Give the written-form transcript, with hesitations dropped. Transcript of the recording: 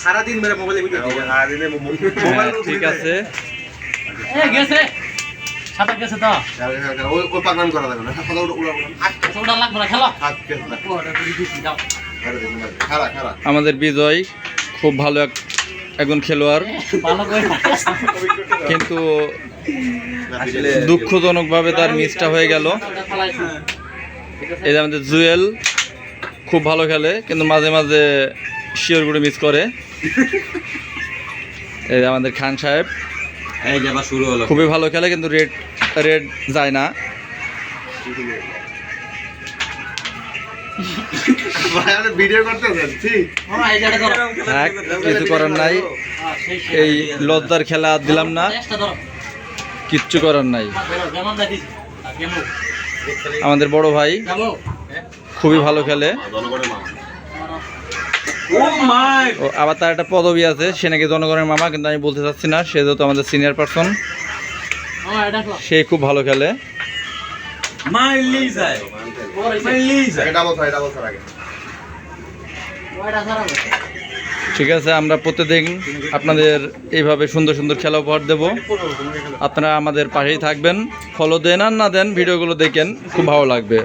সারাদিন মেরে মোবাইলে ভিডিও ঠিক আছে গেছে সাঁতার গেছে তো ওই পাগলাম করা যাবে না ওটা লাগবে না খেলো খারা খারা আমাদের বিজয় খুব ভালো একজন খেলোয়াড়, ভালো করে কিন্তু দুঃখজনকভাবে তার মিসটা হয়ে গেল। এই যে আমাদের জুয়েল খুব ভালো খেলে, কিন্তু মাঝে মাঝে শিওর করে মিস করে। এই যে আমাদের খান সাহেব এই যে আবার শুরু হলো। খুবই ভালো খেলে, কিন্তু রেড যায় না। ভিডিও করতে যাচ্ছি থাক, কিছু করার নাই। এই লজ্জার খেলা আর দিলাম না, কিচ্ছু করার নাই। আমাদের বড় ভাই খুবই ভালো খেলে, ও আবার তার একটা পদবি আছে, সে নাকি জনগণের মামা, কিন্তু আমি বলতে চাচ্ছি না, সে যেহেতু আমাদের সিনিয়র পারসন, সে খুব ভালো খেলে। ঠিক আছে, আমরা প্রত্যেকদিন আপনাদের এইভাবে সুন্দর সুন্দর খেলা উপহার দেব। আপনারা আমাদের পাশেই থাকবেন, ফলো দেন আর না দেন, ভিডিওগুলো দেখেন, খুব ভালো লাগবে।